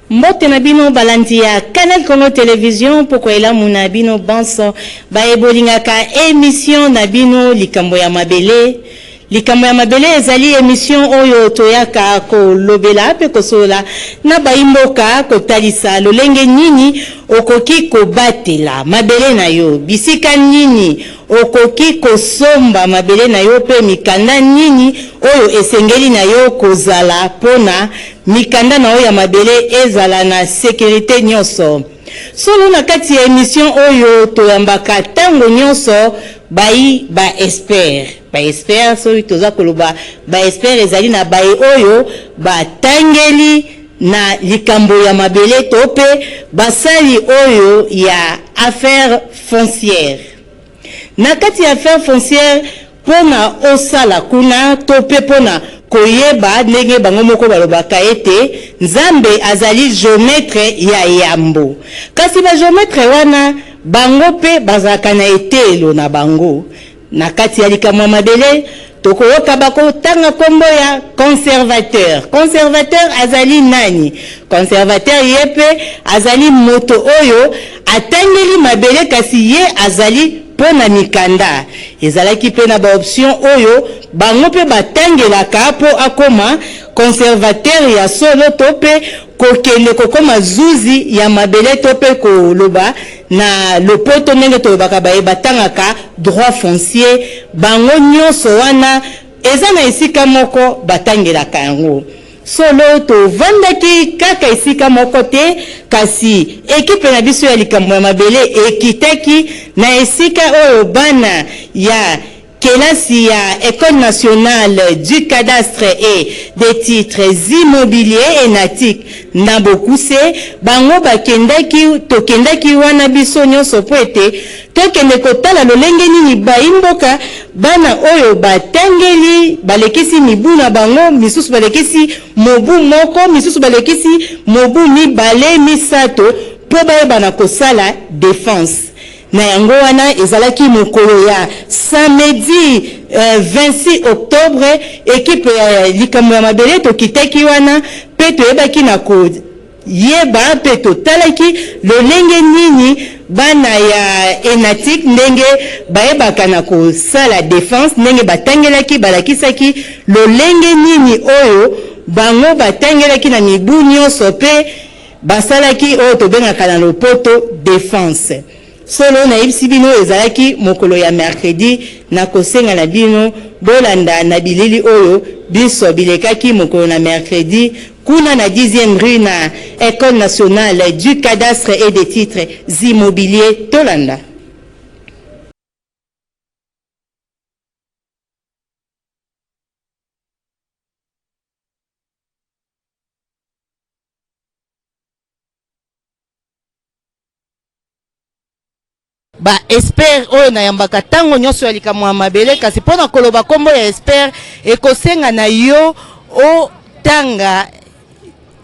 Mbote na bino balandi ya Canal Congo Télévision poko elamu na bino banso ba ebolingaka émission na bino likambo ya mabele. Likambo ya mabele ezali émission oyo toyaka ko lobela pe kosola na baimboka kotalisa lolenge nini okoki kobatela mabele na yo, bisika nini okoki kosomba mabele na yo pe mikanda nini oyo esengeli na yo kozala pona mikanda na oyo ya mabele ezala na sécurité nyonso. Solo na kati ya émission oyo toyambaka tango nyonso bai ba expert so toza koloba ba expert ezali na bai oyo ba tangeli na likambo ya mabele tope basali oyo ya affaire foncière. Na kati ya affaire foncière pona osala kuna tope pona koyeba ndenge bango moko balobaka ete Nzambe azali géomètre ya yambo. Kasi ba géomètre wana bango pe bazaka na etelo na bango. Na kati ya likambo ya mabele tokoyoka bako tanga kombo ya conservateur. Conservateur azali nani? Conservateur yepe azali moto oyo atangeli mabele kasi ye azali pona mikanda. Ezalaki pe na ba option oyo bango pe batangelaka po akoma conservateur ya solo tope kokende kokoma zuzi ya mabele tope koloba na lopoto ndenge toyebaka batangaka droit foncier bango nyonso wana eza na esika moko batangelaka yango. Solo to vandaki kaka esika moko te kasi ekipe na biso ya likambo ya mabele ekitaki na esika oyo bana ya kelasi ya École nationale du cadastre et des titres immobiliers ENATIC na Bokuse bango tokendaki wana biso nyonso po ete tokende kotala lolenge nini baimboka bana oyo batangeli balekisi mibu na bango, misusu balekisi mobu moko, misusu balekisi mobu mibale misato po bayeba na kosala défense. Na yango wana ezalaki mokolo ya samedi 26 octobre ekipe ya likambo ya mabele tokitaki wana pe toyebaki na koyeba pe totalaki lolenge nini bana ya ENATIC ndenge bayebaka na kosala défense, ndenge batangelaki balakisaki lolenge nini oyo bango batangelaki na mibu nyonso pe basalaki oyo tobengaka na lopoto défense. Solo na ibisi bino ezalaki mokolo ya mercredi na kosenga na bino bolanda na bilili oyo biso bilekaki mokolo na mercredi kuna na 10e rue na École nationale du cadastre et des titres immobiliers tolanda. Ba expert oyo na yambaka tango nyonso ya likambo ya mabele kasi pona koloba kombo ya expert ekosenga na yo o tanga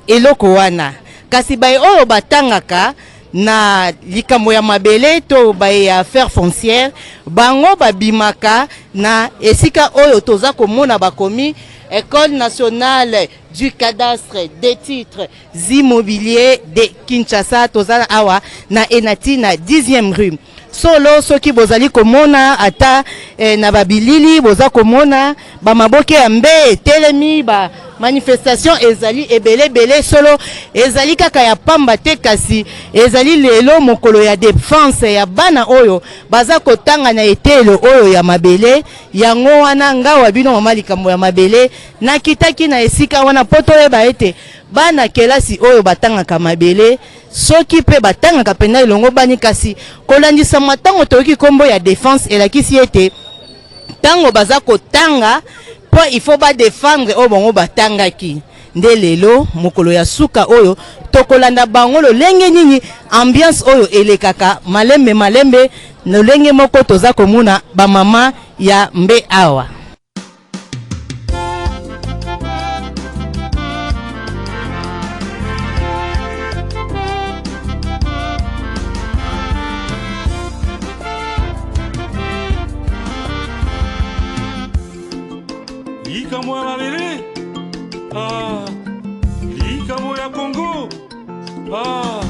eloko wana kasi ba oyo batangaka na likambo ya mabele to ba ya affaire foncière bango babimaka na esika oyo toza komona bakomi École nationale du cadastre des titres immobiliers de Kinshasa tozala awa na ENATIC na 10e rue. Solo soki bozali komona ata na babilili boza komona ba maboke ya mbe telemi ba manifestation ezali ebele solo ezali kaka ya pamba te kasi ezali lelo mokolo ya défense ya bana oyo baza kotanga na etelo oyo ya mabele yango wana ngawa bino mama likambo ya mabele na kitaki na esika wana poto yeba ete bana kelasi oyo batangaka mabele soki pe batangaka pena elongo bani kasi kolandisa matango toyoki kombo ya défense elakisi ete tango baza kotanga po il faut ba défendre o bongo batangaki nde lelo mokolo ya suka oyo tokolanda bango lolenge nini ambiance oyo elekaka malembe lolenge moko toza komuna ba mama ya mbe awa. Likambo ya mabele, likambo ya Congo, Ah.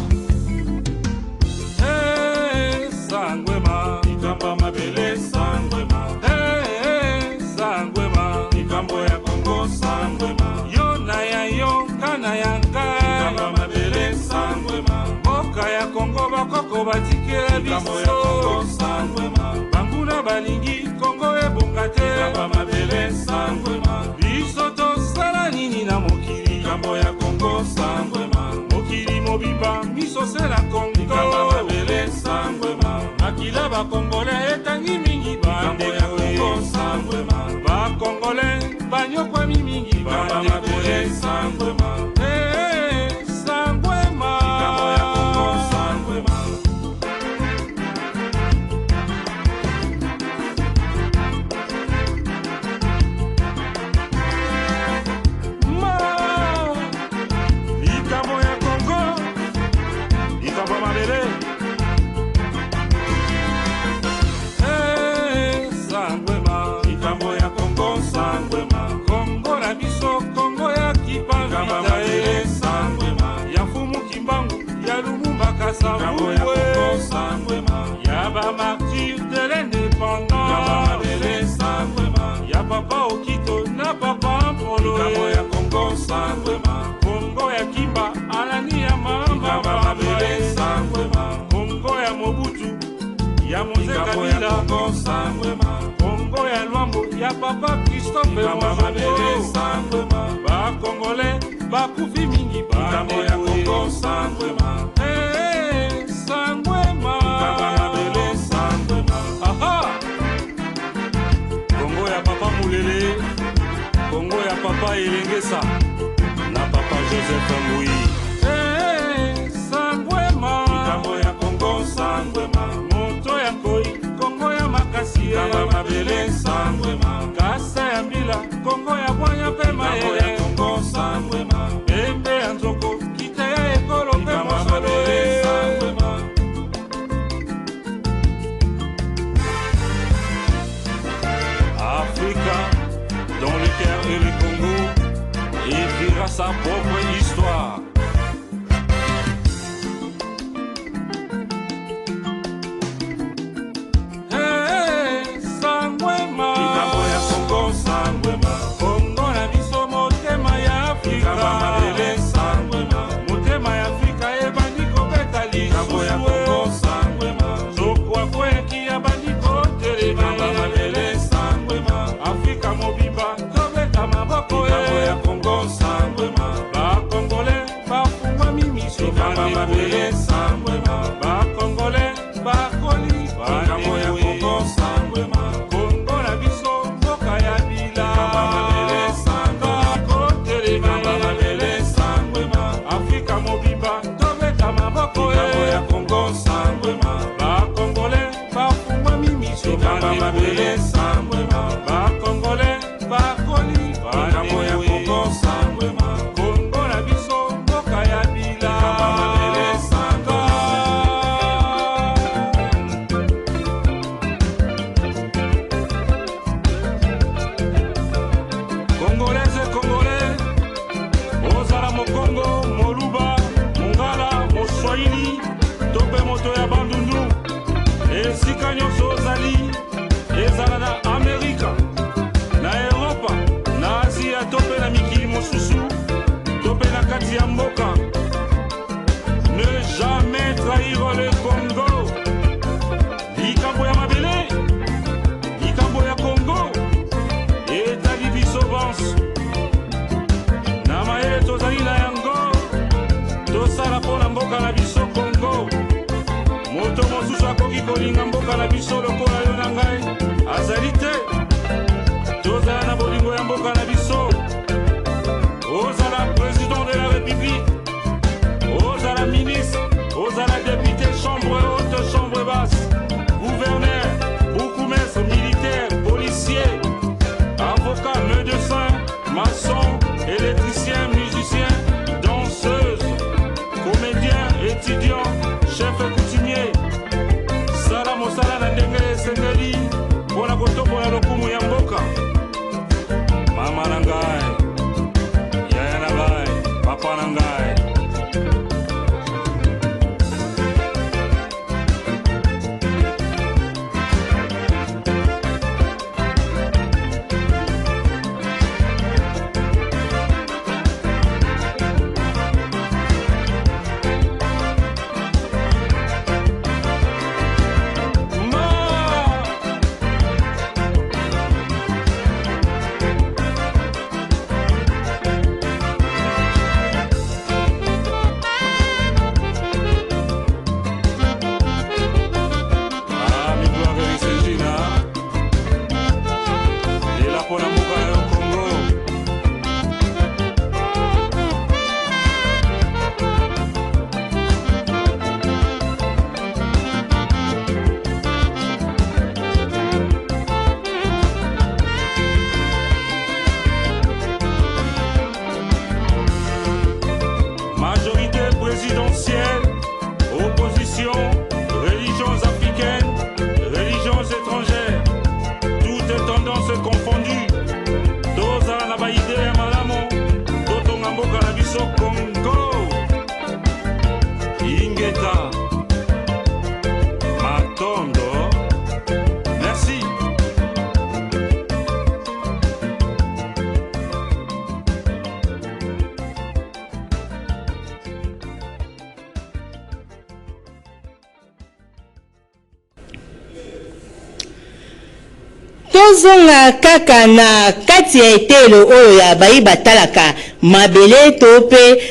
Hey, Sangwema, Ikamba Mabele, Sangwema. Hey, Sangwema, Ikambo ya Kongo, Sangwema. Yo na ya yo, kana ya nka. Ikamba Mabele, Sangwema. Moka ya Kongo, bakoko batikela biso. Ikambo ya Kongo, Sangwema. Banguna balingi, Kongo ebongate. Ikamba Mabele, Sangwema. Biso tosala nini na mokili. Ikambo ya Kongo, Sangwema. Mokili mobimba, miso sela Kongo. Ikamba Mabele, Sangwema. Makila ba Kongole etangi mingi bande ya Kongo, Sangwema. Ba Kongole banyokwa mingi bande Mabele, Sangwema. Eh, Sangwema. Ikamba ya Kongo, Sangwema. Yaba martyr de l'indépendance. Ya papa Okito na papa Mpolo. Kongo ya Kimba alani ya mama. Kongo ya Mobutu ya Mose Kabila. Kongo ya Luambo ya papa Christophe Mozambique. Ba Congolais bakufi mingi ba Kongo, Sangwema. Hey, Sangwema. Aha. Kongo ya papa Mulele, Kongo ya papa Elengesa, na papa Joseph Ngui. Hey, Sangwema. Kongo ya Kongo, Sangwema. Moto ya Koi, Kongo ya Makasi, Mabele, Sangwema. Kasa ya Mbila, Kongo ya Bwanya Pema, Kongo, Sangwema. Embe ya Nzoko, Kita ya Ekolo, Pema, Mabele, Sangwema. Africa, dans le cœur et le Congo, écrira sa propre histoire. Hey, Sangwema. Ikambo ya Kongo, Sangwema. Kongo na biso motema ya Afrika. Mabele, Sangwema. Motema ya Afrika ebandi kobeta lisusu. Ikambo ya Kongo, Sangwema. Zokwa kweki ya bandi kotelema. Mabele, Sangwema. Afrika mobimba tobeta maboko. Ikambo ya Kongo, Sangwema. Ba Congolais bafungwa mimiso. Mabele, Sangwema. Ba Congolais bakoli. Ikambo ya Kongo, Sangwema. Kongo na biso mboka ya bila. Mabele, Sangwema. Kotelema. Mabele, Sangwema. Afrika mobimba tobeta maboko. Ikambo ya Kongo, Sangwema. Ba Congolais bafungwa mimiso. Mabele, Sangwema. Ba Congolais bakoli. Ikambo ya Kongo, Sangwema. Kongo na biso mboka ya bila. Mabele, Sangwema. Congolaise, Congolais, ozala Mokongo, Moluba, Mongala, Moswahili, tope moto ya bandundu. Esika nyonso ozali, ezala na Amerika, na Europa, na Asia, tope na mikili mosusu, tope na kati ya mboka. Ne jamais trahir le Congo. Likambo ya Mabele, likambo ya Congo, etali biso banso. Na mayele tozali na yango, tosala mpona mboka na biso Congo. Moto mosusu akoki kolinga mboka na biso lokola yo na ngai, azali te. Tozala na bolingo ya mboka na biso. Ozala président de la République, ozala ministre, ozala député, chambre haute, chambre basse, gouverneur, bourgmestre, militaire, policier, avocat, médecin, maçon, électricien, musicien, danseuse, comédien, étudiant, chef coutumier. Sala mosala na ndenge esengeli mpona kotombola présidentielle, opposition, religions africaines, religions étrangères, toutes tendances confondues. Toza na baide ya malamo, totonga mboka na biso Congo. Ingeta Matondo, merci. Tozonga kaka na kati ya etelo oyo ya bayi batalaka mabele to pe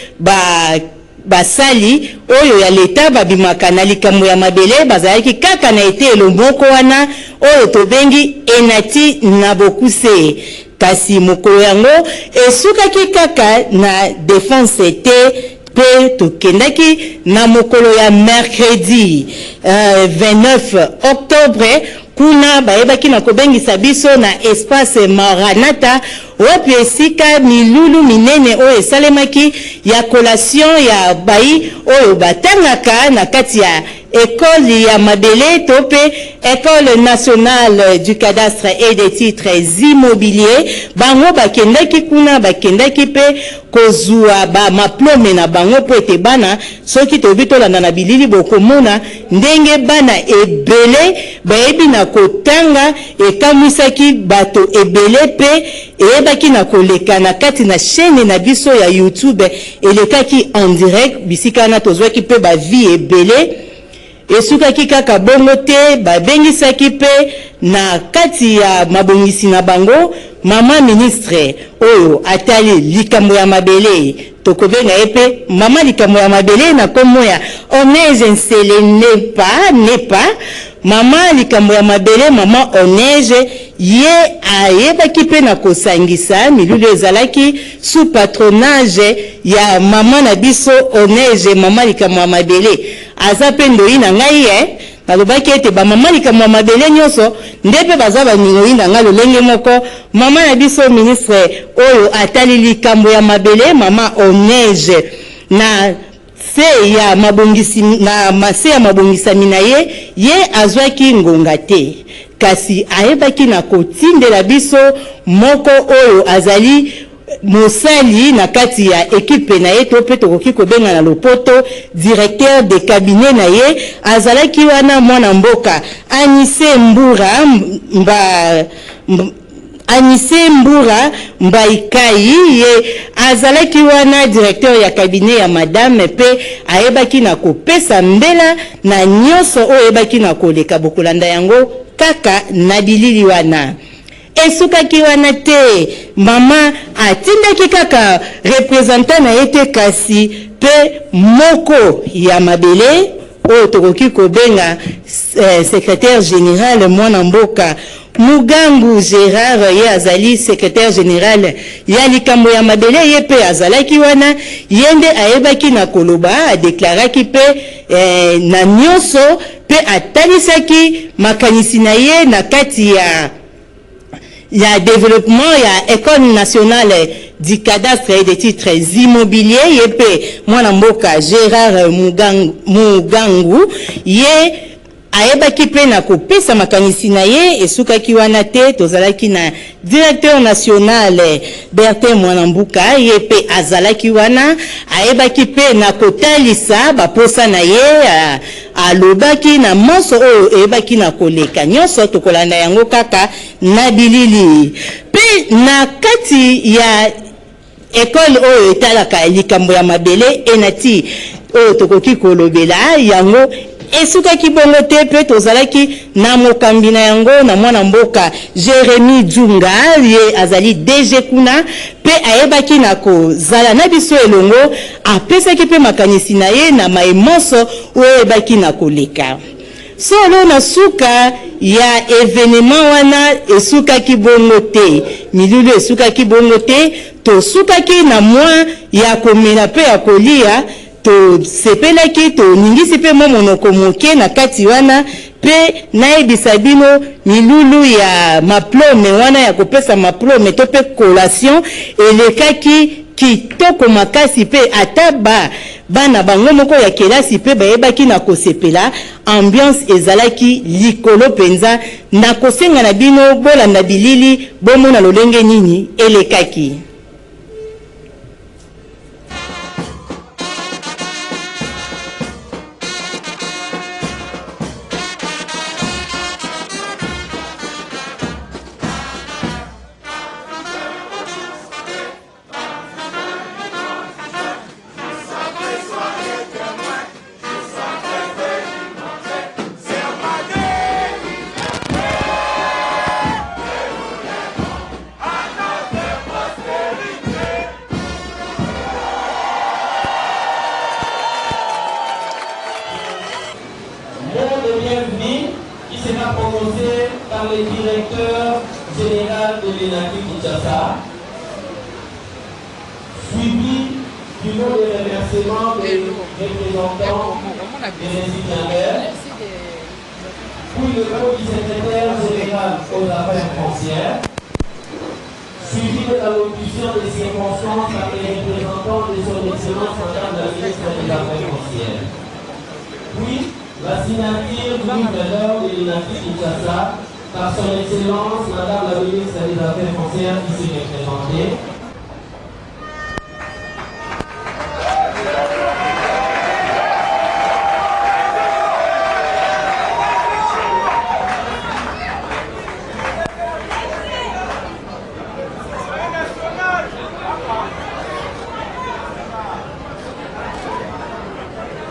basali oyo ya leta babimaka na likambo ya mabele bazalaki kaka na etelo moko wana oyo tobengi Enati na Bokuse. Kasi mokolo yango esukaki kaka na défense te pe tokendaki na mokolo ya mercredi 29 octobre kuna bayebaki na kobengisa biso na espace Maranatha wapi esika milulu minene oyo esalemaki ya collation ya bayi oyo batangaka na kati ya école ya mabele to pe école nationale du cadastre et des titres immobiliers. Bango bakendaki kuna bakendaki pe kozua ba maplome na bango po ete bana soki tobi tolanda na bilili bokomona ndenge bana ebele bayebi na kotanga ekamwisaki bato ebele pe eyebaki na koleka na kati na chaîne na biso ya YouTube elekaki en direct bisika na tozwaki pe ba vie ebele. Esukaki kaka bongo te babengisaki pe na kati ya mabongisi na bango mama ministre oyo atali likambo ya mabele tokobenga epe mama likambo ya mabele na komo ya Onege Nsele nepa mama likambo ya mabele mama Onege ye ayebaki pe na kosangisa milulu ezalaki sous patronage ya mama na biso Onege mama likambo ya mabele aza pe ndoi na ngai nalobaki ete bamama likambo ya mabele nyonso nde mpe baza baningoi na ngai lolenge moko mama na biso ministre oyo atali likambo ya mabele mama Onege na se ya mabongisi na mase ya mabongisami na ye azwaki ngonga te kasi ayebaki na kotindela biso moko oyo azali mosali na kati ya ekipe na ye to pe tokoki kobenga na lopoto directeur de cabinet na ye azalaki wana mwana mboka Anise Mbura Mbaikai ye azalaki wana directeur ya cabinet ya madame pe ayebaki na kopesa mbela na nyonso oyo ebaki na koleka bokolanda yango kaka na bilili wana. Esukaki wana te mama atindaki kaka représentant na ete kasi pe moko ya mabele oyo tokoki kobenga secrétaire général mwana mboka Mugangu Gérard ye azali secrétaire général ya likambo ya mabele ye pe azalaki wana yende ayebaki na koloba adeklaraki pe na nyonso pe atalisaki makanisi na ye na kati ya développement ya école nationale du cadastre et des titres immobiliers ye pe mwana mboka Gérard Mugangu ye ayebaki pe na kopesa makanisi na ye esukaki wana te tozalaki na directeur national Bertin Mwanambuka ye pe azalaki wana ayebaki pe na kotalisa baposa na ye alobaki na monso oyo eyebaki na koleka nyonso tokolanda yango kaka na bilili pe na kati ya école oyo etalaka likambo ya mabele Enati oyo tokoki kolobela yango esukaki bongo te pe tozalaki na mokambi na yango na mwana mboka Jérémy Djunga ye azali DG kuna pe ayebaki na kozala na biso elongo apesaki pe makanisi na ye na maemonso oyo ebaki na koleka solo na suka ya événement wana esukaki bongo te milulu esukaki bongo te tosukaki na mwa ya komela pe ya kolia to sepelaki to ningisi pe monoko moke na kati wana pe naebisa bino milulu ya maplome wana ya kopesa maplome to pe collation elekaki kitoko makasi pe ata bana bango moko ya kelasi pe bayebaki na kosepela ambiance ezalaki likolo penza na kosenga na bino bolanda bilili bomona lolenge nini elekaki.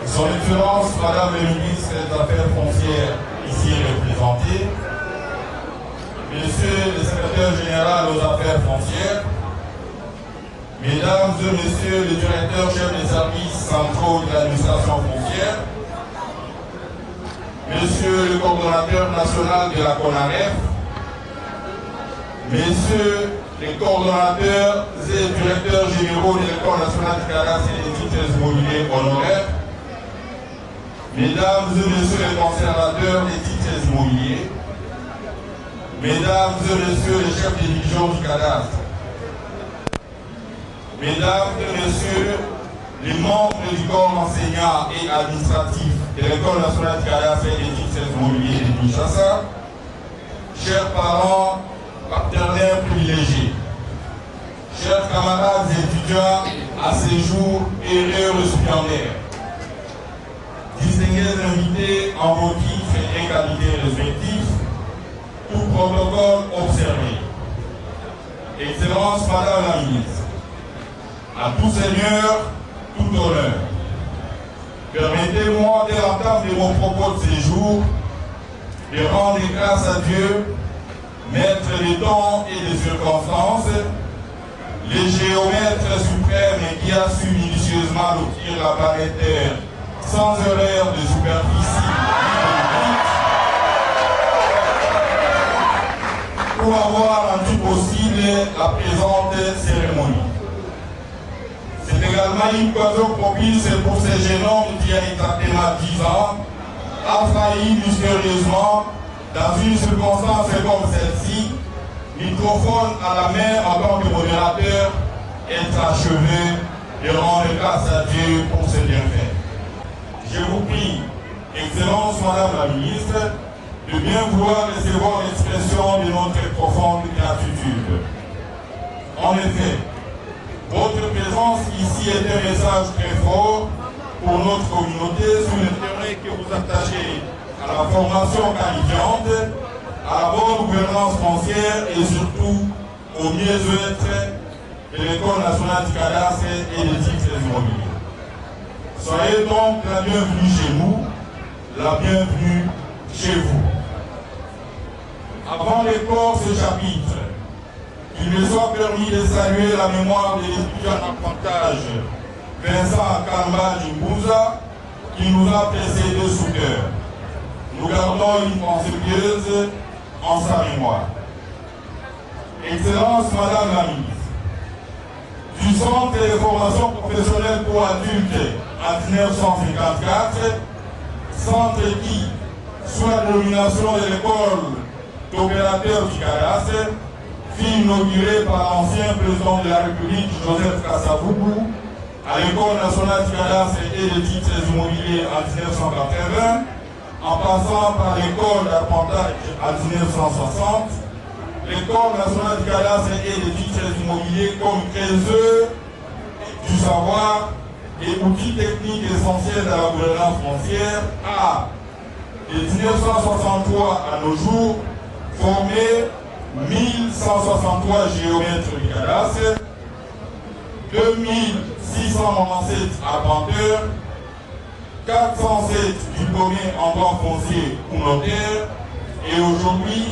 Son Excellence, Madame le ministre des Affaires foncières, ici représenté, Monsieur le secrétaire général aux Affaires foncières, Mesdames et Messieurs les directeurs chefs des services centraux de l'administration foncière, Monsieur le coordonnateur national de la CONAREF, Messieurs les coordonnateurs et directeurs généraux de l'École nationale du cadastre et des titres immobiliers honoraires, Mesdames et Messieurs les conservateurs des titres immobiliers, Mesdames et Messieurs les chefs de division du cadastre, Mesdames et Messieurs les membres du corps enseignant et administratif de l'École nationale du cadastre et des titres immobiliers de Kinshasa, chers parents, partenaires privilégiés, chers camarades étudiants à séjour et heureux récipiendaires, distingués invités en vos titres et qualités respectifs, tout protocole observé. Excellence Madame la Ministre, à tout seigneur, tout honneur, permettez-moi dès l'entame de mon propos de séjour de rendre grâce à Dieu, maître des temps et des circonstances, les géomètres suprêmes qui a su minutieusement lotir la planète Terre sans erreur de superficie pour avoir rendu possible la présente cérémonie. C'est également une occasion propice pour ces jeunes hommes qui, il y a exactement 10 ans, a failli mystérieusement, dans une circonstance comme celle-ci, microphone à la main en tant que modérateur, être achevé et rendre grâce à Dieu pour ce bienfait. Je vous prie, Excellence Madame la Ministre, de bien vouloir recevoir l'expression de notre profonde gratitude. En effet, votre présence ici est un message très fort pour notre communauté sur l'intérêt que vous attachez à la formation qualifiante, à la bonne gouvernance foncière et surtout au mieux-être de l'École nationale du cadastre et des titres immobiliers. Soyez donc la bienvenue chez nous, la bienvenue chez vous. Avant d'éclore ce chapitre, qu'il me soit permis de saluer la mémoire de l'étudiant en apprentissage Vincent Kamba Djimbouza, qui nous a précédés sous cœur. Nous gardons une pensée pieuse en sa mémoire. Excellence Madame la Ministre, du Centre de formation professionnelle pour adultes en 1954, centre qui, sous la domination de l'école d'opérateurs du cadastre, fut inaugurée par l'ancien président de la République, Joseph Kasavubu, à l'École nationale du cadastre et des titres immobiliers en 1980, en passant par l'École d'arpentage en 1960, l'École nationale du cadastre et des titres immobiliers comme trésor du savoir et outils techniques essentiels à la gouvernance foncière a, de 1963 à nos jours, formé 1163 géomètres du cadastre, 2697 arpenteurs, 407 diplômés en droit foncier ou notaire et aujourd'hui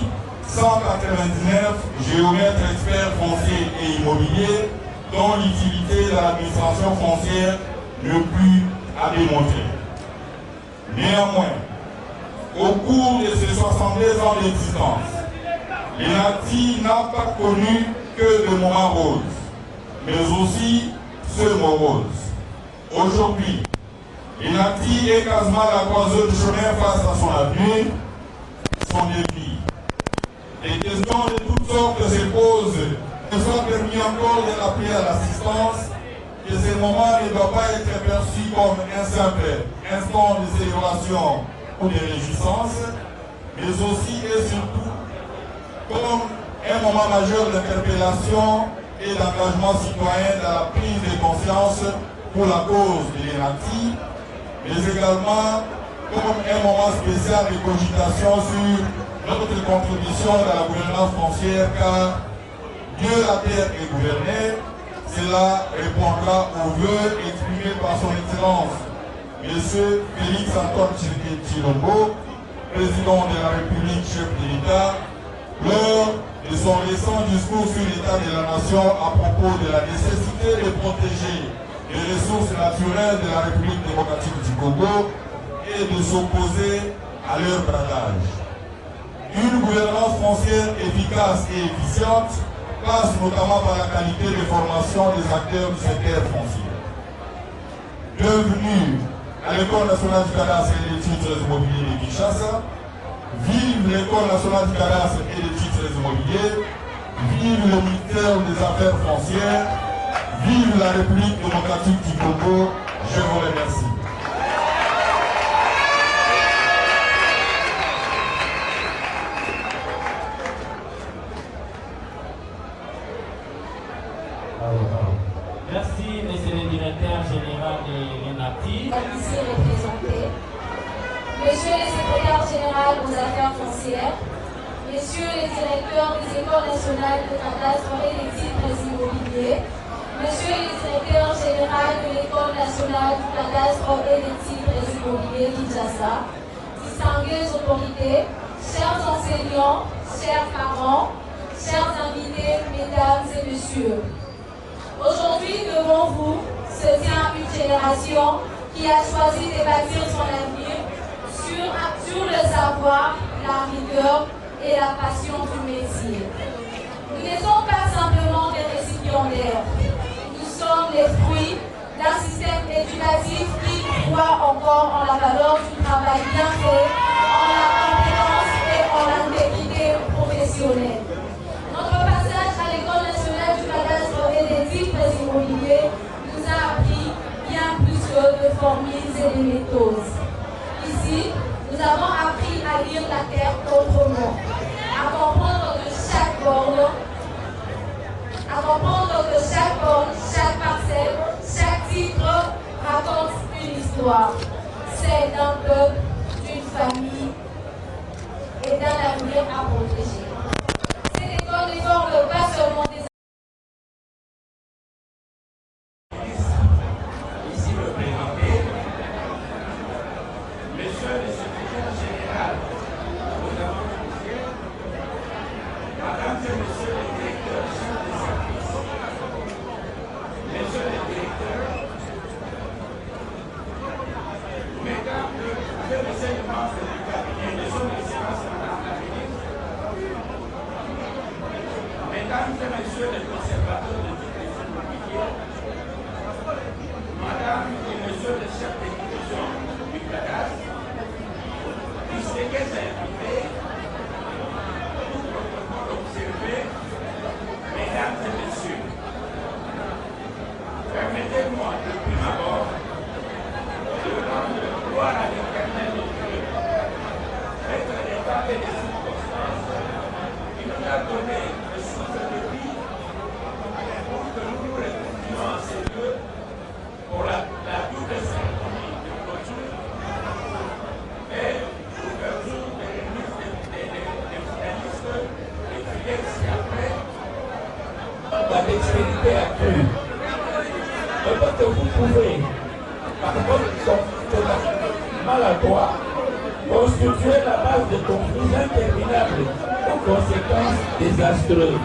199 géomètres experts fonciers et immobiliers dont l'utilité de l'administration foncière n'est plus à démontrer. Néanmoins, au cours de ces 62 ans d'existence, l'INACTI n'a pas connu que de moments roses, mais aussi ce morose. Aujourd'hui, l'INACTI est quasiment à la croisée du chemin face à son avenir, son défi. Des questions de toutes sortes se posent, ne sont permis encore de l'appeler à l'assistance, que ces moments ne doivent pas être perçus comme un simple instant de célébration ou de réjouissance, mais aussi et surtout comme un moment majeur d'interpellation et d'engagement citoyen dans la prise de conscience pour la cause de l'INACTI, mais également comme un moment spécial de cogitation sur notre contribution dans la gouvernance foncière, car Dieu la terre est gouvernée. Cela répondra aux vœux exprimés par son Excellence, M. Félix Antoine Tshilombo, président de la République, chef de l'État, lors de son récent discours sur l'état de la nation à propos de la nécessité de protéger les ressources naturelles de la République démocratique du Congo et de s'opposer à leur bradage. Une gouvernance foncière efficace et efficiente passe notamment par la qualité de formation des acteurs du secteur foncier. Bienvenue à l'École nationale du cadastre et des titres immobiliers de Kinshasa. Vive l'École nationale du cadastre et des titres immobiliers. Vive le ministère des Affaires foncières. Vive la République démocratique du Congo. Je vous remercie. Merci, monsieur le directeur général de l'INACTI. Ici représenté. Monsieur le secrétaire général aux affaires foncières, messieurs les directeurs des écoles nationales de cadastre et des titres immobiliers, monsieur le directeur général de l'école nationale du cadastre et des titres immobiliers Kinshasa, distinguées autorités, chers enseignants, chers parents, chers invités, mesdames et messieurs. Aujourd'hui, devant vous, se tient une génération qui a choisi de bâtir son avenir sur le savoir, la rigueur et la passion du métier. Nous ne sommes pas simplement des récipiendaires. Nous sommes les fruits d'un système éducatif qui croit encore en la valeur du travail bien fait, en la compétence et en l'intégrité professionnelle. Notre passage à l'École nationale du cadastre et des titres immobiliers nous a appris bien plus que de formules et de méthodes. Ici, nous avons appris à lire la terre autrement, à comprendre que chaque borne, chaque parcelle, chaque titre raconte une histoire, celle d'un peuple, d'une famille et d'un avenir à protéger. Cette école ne forme pas seulement des Ici représenté, monsieur le secrétaire général aux affaires foncières, madame et monsieur les directeurs chefs de service, messieurs les directeurs, mesdames et messieurs les membres du cabinet de son excellence madame la ministre, mesdames et messieurs pouvez, par votre maladroit, constituer la base de conflits interminables aux conséquences désastreuses.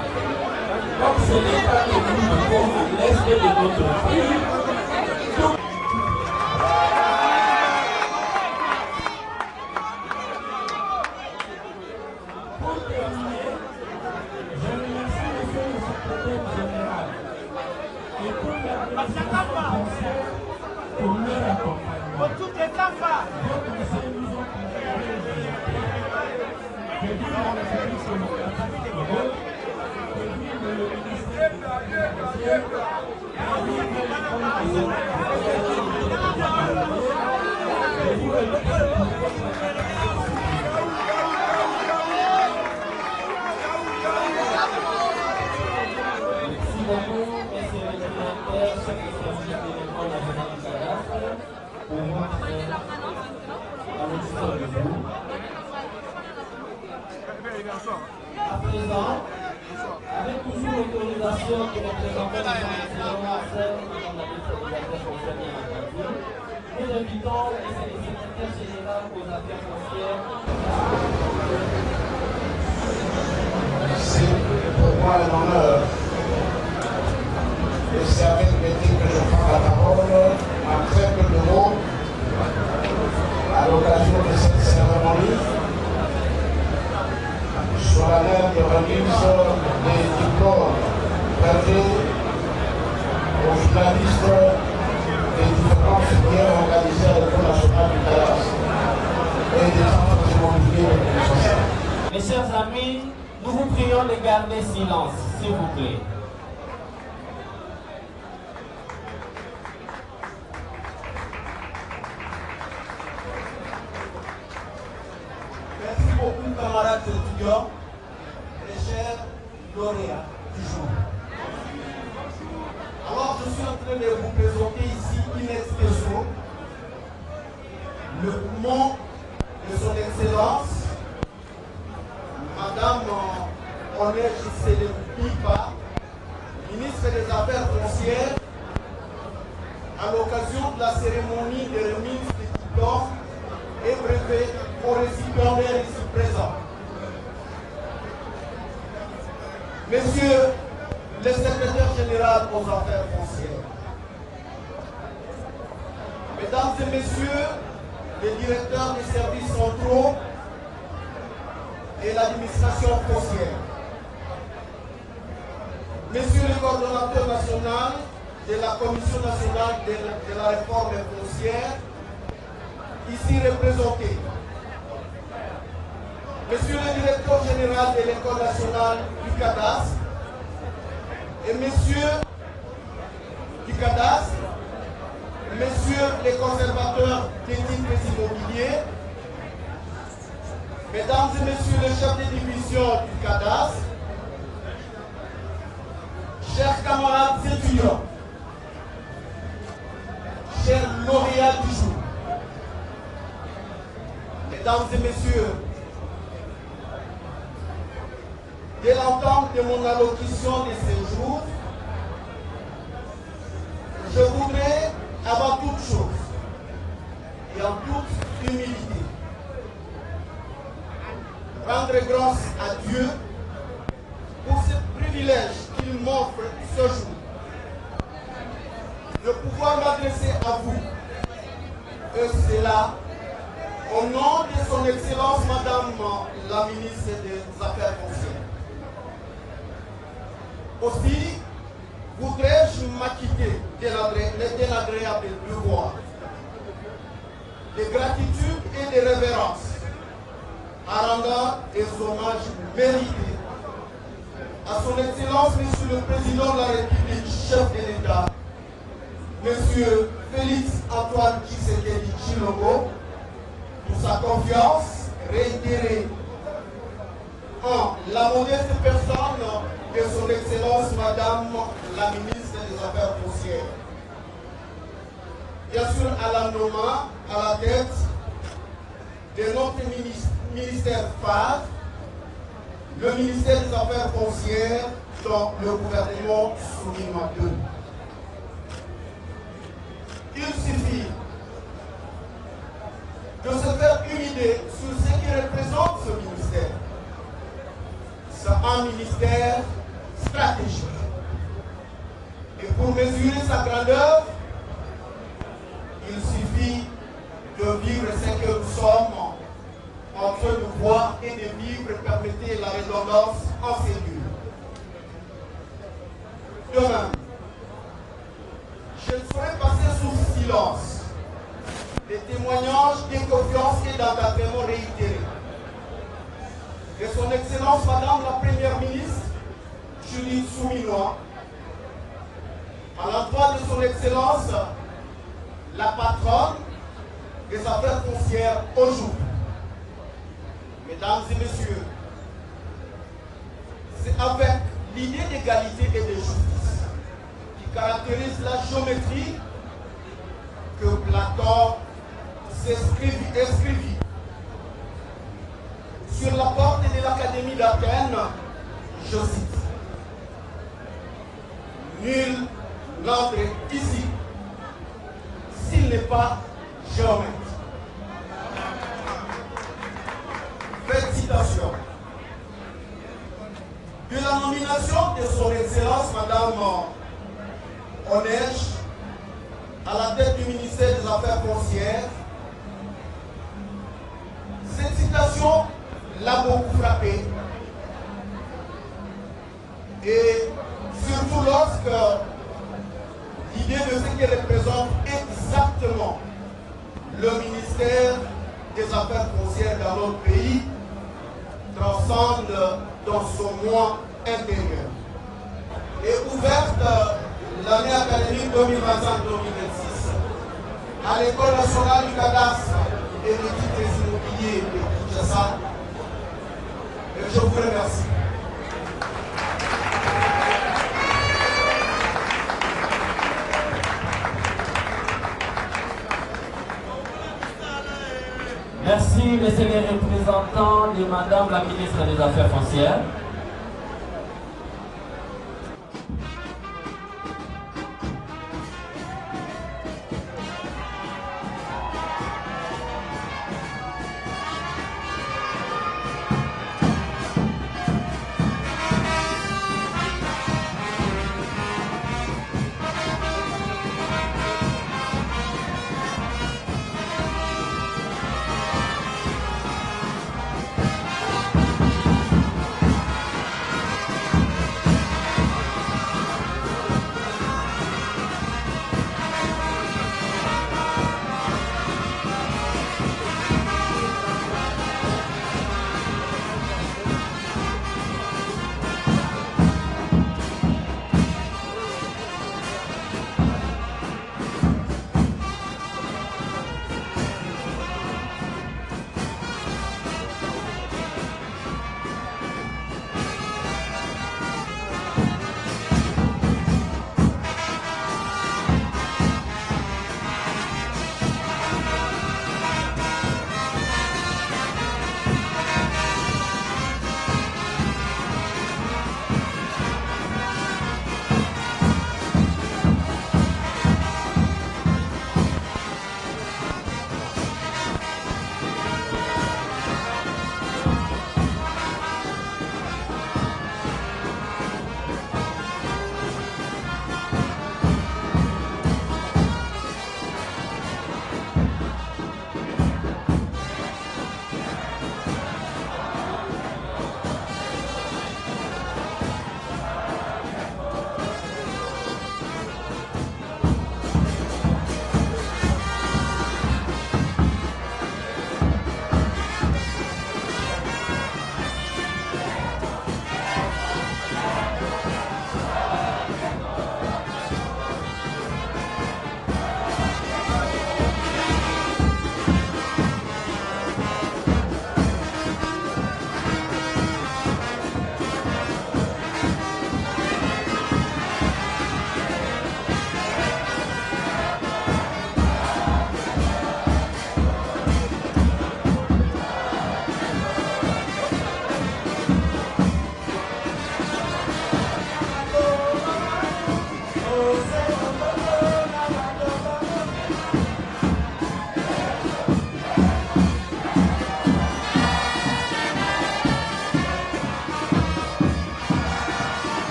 Comme ce n'est pas que nous vivons à l'est de notre pays, pour terminer, je remercie monsieur le secrétaire général et toute l'administration française pour leur accompagnement. Vos conseils nous ont conféré les résultats. Je dis dans le service démocratique de Congo, je dis que le ministère de l'Agriculture a dit que les conditions Merci beaucoup, monsieur le directeur, chef de service de l'école nationale du cadastre, pour votre enregistrement de vous. À présent, avec toujours l'autorisation de représenter les excellents chefs de la liste des affaires foncières et nous invitons le secrétaire général aux affaires foncières. C'est pour moi un honneur. Et c'est avec plaisir que je prends la parole en très peu de mots à l'occasion de cette cérémonie solennelle de remise des diplômes permis aux finalistes des différentes filières organisées à l'École nationale du cadastre et des centres immobiliers de social. Mes chers amis, nous vous prions de garder silence, s'il vous plaît. Merci beaucoup, camarades étudiants et chers lauréats du jour. Alors, je suis en train de vous présenter ici in expresso le nom de son Excellence, Madame Onet Gisèle Pipa, ministre des Affaires foncières, à l'occasion de la cérémonie de remise des diplômes et brevets aux récipiendaires ici présents. Monsieur le secrétaire général aux affaires foncières, mesdames et messieurs les directeurs des services centraux et l'administration foncière, messieurs le coordonnateur national de la Commission nationale de la réforme foncière, ici représentés, monsieur le directeur général de l'École nationale du cadastre et messieurs du cadastre, messieurs les conservateurs des titres immobiliers, mesdames et messieurs les chefs de division du cadastre, chers camarades étudiants, chers lauréats du jour, mesdames et messieurs, dès l'entente de mon allocution de ce jour, je voudrais, avant toute chose et en toute humilité, rendre grâce à Dieu pour ce privilège qu'il m'offre ce jour, de pouvoir m'adresser à vous, et cela au nom de son Excellence Madame la ministre des Affaires foncières. Aussi, voudrais-je m'acquitter de l'agréable devoir de gratitude et de révérence en rendant des hommages mérités à son Excellence Monsieur le Président de la République, chef de l'État, Monsieur Félix Antoine Tshisekedi Tshilombo, pour sa confiance réitérée en la modeste personne de son Excellence Madame la ministre des Affaires foncières. Bien sûr, à la nommant à la tête de notre ministère phare, le ministère des Affaires foncières dans le gouvernement Souris II. il suffit de se faire une idée sur ce qui représente ce ministère. C'est un ministère stratégique. Et pour mesurer sa grandeur, il suffit de vivre ce que nous sommes en train de voir et de vivre, permettez la redondance en cellule. De même, je ne saurais passer sous silence les témoignages de confiance et d'engagement réitérés de son Excellence Madame la Première ministre Julie Souminois à l'endroit de son Excellence la patronne des affaires foncières aujourd'hui. Mesdames et messieurs, c'est avec l'idée d'égalité et de justice qui caractérise la géométrie que Platon inscrivit sur la porte de l'Académie d'Athènes, je cite, « Nul n'entre ici s'il n'est pas géomètre. » Faites citation. De la nomination de son Excellence Madame Onèche à la tête du ministère des Affaires foncières, cette citation l'a beaucoup frappé. Et surtout lorsque l'idée de ce qu'elle représente exactement le ministère des Affaires foncières dans notre pays transcende dans son moi intérieur. Et ouverte l'année académique 2025-2026 à l'École nationale du cadastre et des titres immobiliers de Kinshasa. Et je vous remercie. Merci, messieurs les représentants de Madame la ministre des Affaires foncières.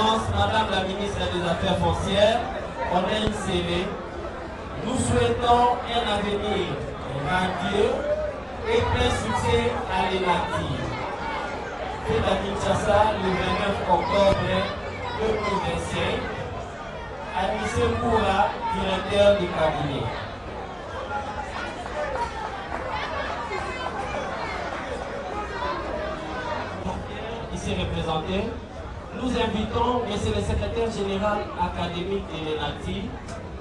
Excellence, Madame la ministre des Affaires foncières, Onen Sélé, nous souhaitons un avenir radieux et plein succès à l'ENATI. Fait à Kinshasa le 29 octobre 2025, Anissé Moura, directeur du cabinet. Ici représenté, nous invitons M. le secrétaire général académique de l'ENATI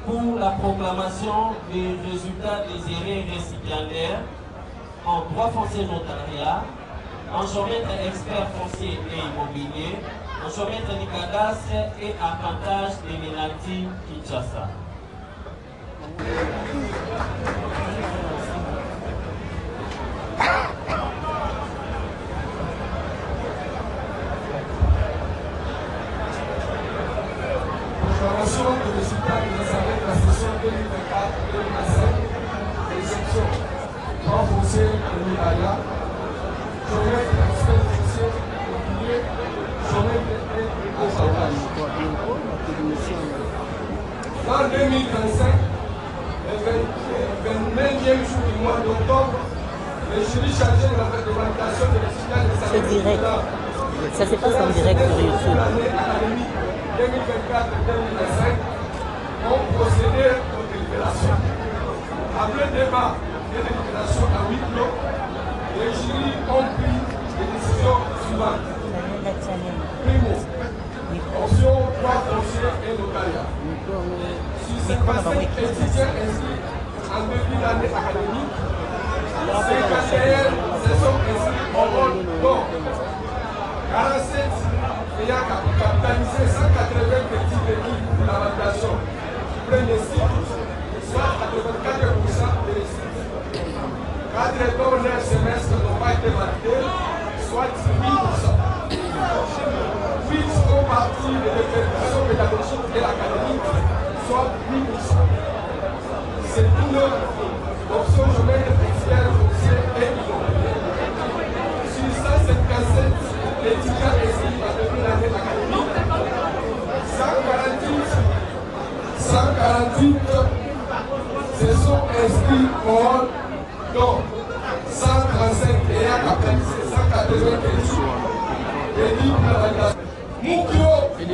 pour la proclamation des résultats des erreurs récipiendaires en droit foncier notariat, en géomètre expert foncier et immobilier, en géomètre du cadastre et arpentage de l'ENATI Kinshasa. Proclamation des résultats des examens de la session 2024-2025 de l'exception droit foncier et notariat, géomètre expert foncier immobilier, géomètre et arpentage. Dans 2025, le 29e jour du mois d'octobre, le jury chargé de la validation des résultats des examens C'est direct. Ça se passe en direct sur YouTube. l'année académique 2024-2025 ont procédé aux délibérations. Après débat et délibération à huis clos, les jurys ont pris les décisions suivantes. Primo, option droit foncier et notariat. Sur 55 étudiants inscrits en début d'année académique, 51 se sont inscrits au rôle d'or. 47 ayant capitalisé 180 petits véhicules pour la validation du premier cycle, soit 84% des récits. 4 derniers semestres n'ont pas été validés, soit 8%. 8 font partie de l'effectuation pédagogique et académique, soit 8%. C'est une option géomètre expert foncier et immobilier. Sur 157 étudiants inscrits à début d'année académique, 148 se sont inscrits hors donc 135 ayant capitalisé 180 crédits et dit pour la validation. Moukio, c'est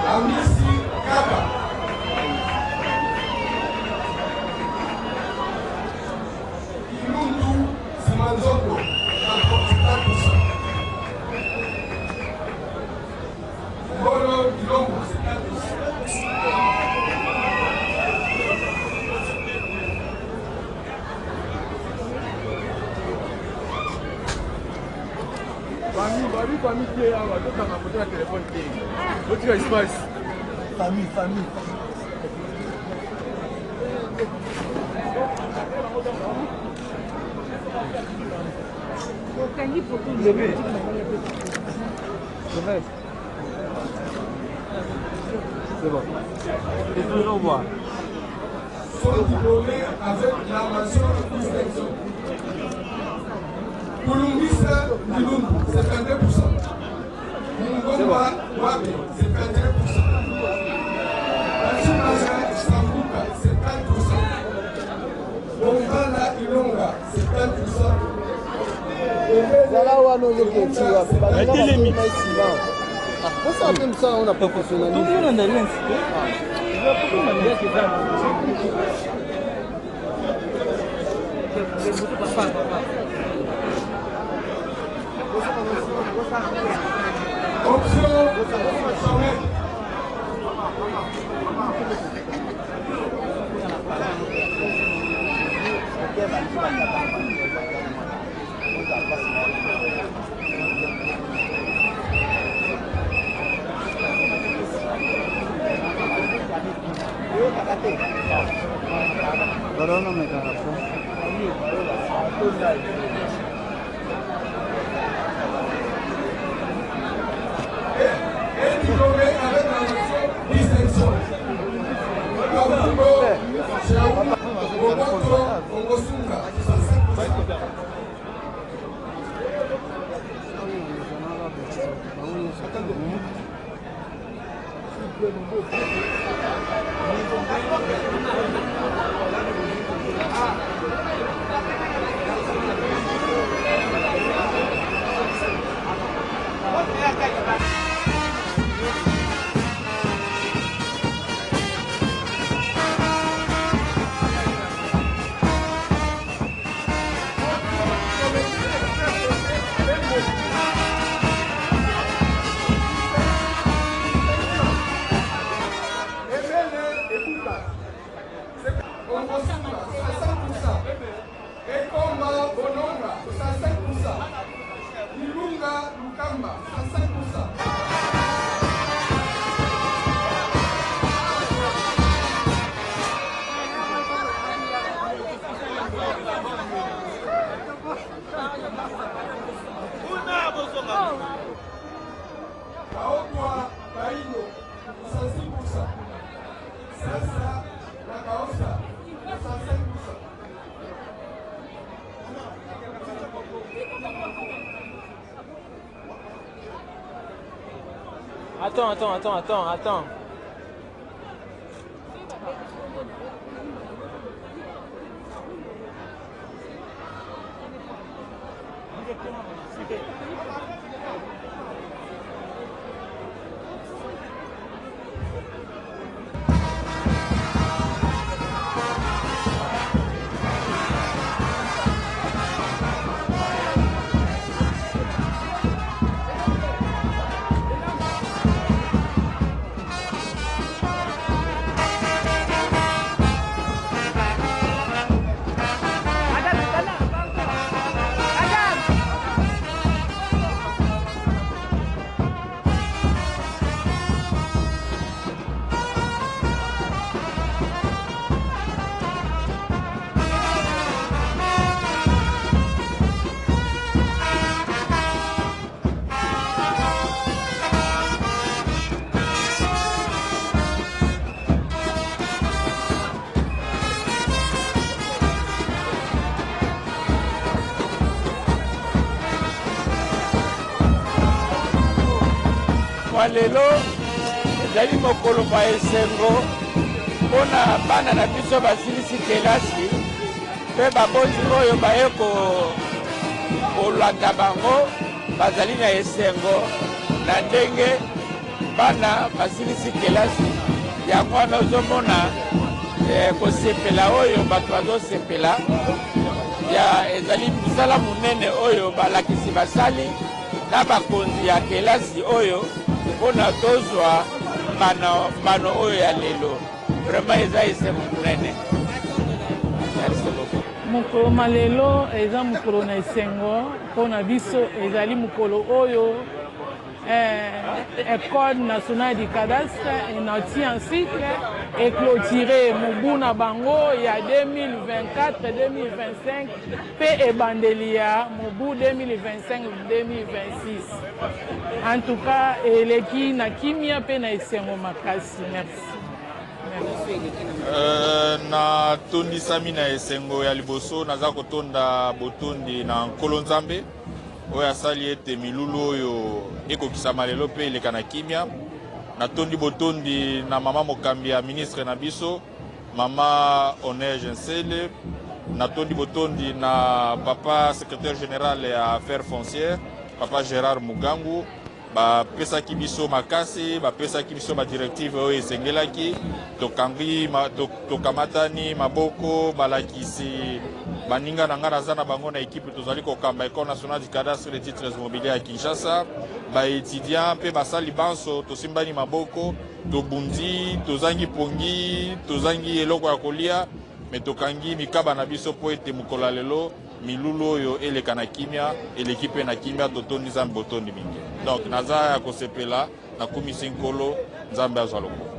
Amisi Kaba. Ilundu Simanzoko, 34%. Bolo Ilongo, 4%. Famille qui est là, tout dans ma photo de téléphone qui est. Votre espace. Famille. C'est bon. Et toujours voir. Sont diplômés avec la mention de distinction. Kouloumbissa Dilundu, c'est 22%. Mungomba Wabe, c'est 21%. Achimaga Sambuka, c'est 4%. Bombala Ilonga, c'est 4%. Voilà où on est qui est arrêtez les mythes. Pour ça, même ça, on n'a pas professionnalisé. Tout le monde en a rien. Option sommet. Et diplômé avec la mention distinction. Attends. lelo ezali mokolo mwa esengo mpona bana na biso basilisi kelasi mpe baboti oyo baye kolanda bango bazali na esengo na ndenge bana basilisi kelasi yango wana ozomona kosepela oyo bato bazosepela ezali misala monene oyo balakisi basali na bakonzi ya kelasi oyo mpona tozwa mbano oyo ya lelo vraiment eza esengo monene. mokolo malelo eza mokolo na esengo mpona biso ezali mokolo oyo École nationale du cadastre enati en cycle et clôturé mobu na bango ya 2024-2025 pe ebandeli ya mobu 2025-2026. En tout cas eleki na kimia pe na esengo makasi. Merci. Na tondisami na esengo ya liboso naza kotonda botondi na nkolo nzambe oyo asali ete milulu oyo ekokisama lelo mpe eleka na kimia. Natondi botondi na mama mokambi ya ministre na biso mama Oneige Nsele. Natondi botondi na papa secrétaire général ya affaires foncières papa Gérard Mugangu. Bapesaki biso makasi bapesaki biso badirective oyo esengelaki tokamatani maboko balakisi baninga na nga naza na bango na ekipe tozali kokamba École nationale du cadastre des titres immobiliers ya Kinshasa. Baétudiant mpe basali banso tosimbani maboko tobundi tozangi pongi tozangi eloko ya kolia me tokangi mikaba na biso po ete mokolo lelo milulu oyo eleka na kimia eleki mpe na kimia totondi nzambe botondi mingi. Donc naza ya kosepela nakumisi nkolo nzambe azwa lokumu.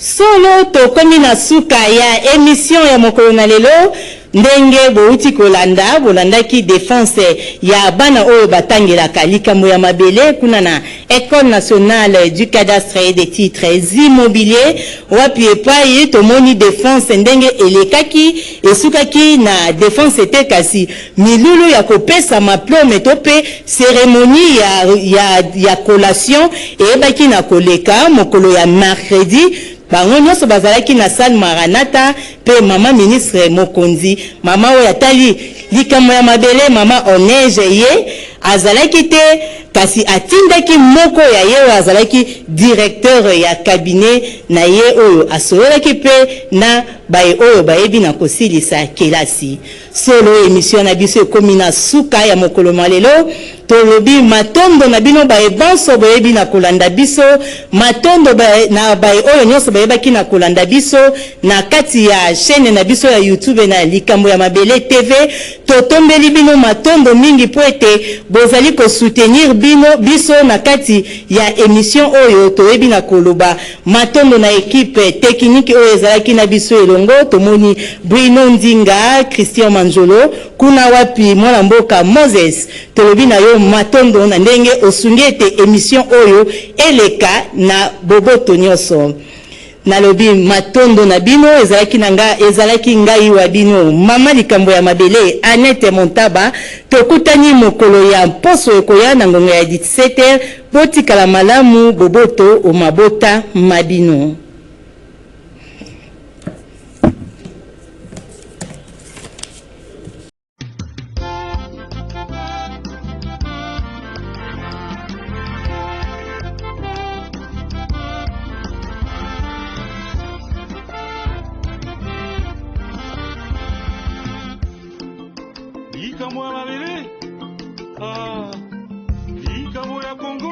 Solo tokomi na suka ya émission ya mokolo na lelo ndenge bouti kolanda bolandaki défense ya bana oyo batangelaka likambo ya mabele kuna na École nationale du cadastre et des titres immobiliers wapi epai tomoni défense ndenge elekaki esukaki na défense te kasi milulu ya kopesa maplome to pe cérémonie ya collation ebaki na koleka mokolo ya mercredi. Bango nyonso bazalaki na salle Maranatha pe mama ministre Mokonzi mama oyo atali likambo ya mabele mama Oneige ye azalaki te kasi atindaki moko ya ye oyo azalaki directeur ya cabinet na ye oyo asololaki pe na baye oyo bayebi na kosilisa kelasi. Solo émission na biso ekomi na suka ya mokolo malelo tolobi matondo na bino baye banso boyebi na kolanda biso matondo na baye oyo nyonso bayebaki na kolanda biso na kati ya chaîne na biso ya YouTube na likambo ya mabele TV totombeli bino matondo mingi po ete bozali ko soutenir biso na kati ya émission oyo toyebi na koloba matondo na équipe technique oyo ezalaki na biso elongo tomoni Bruno Ndinga Christian Manjolo kuna wapi mwana mboka Moses tolobi na yo matondo na ndenge osungete émission oyo eleka na boboto nyonso nalobi matondo na bino ezalaki ngai wa bino mama likambo ya mabele Annette Montaba tokutani mokolo ya poso ekoya na ngongo ya 17h botikala malamu boboto o mabota mabino. Likambo ya mabele, likambo ya Congo.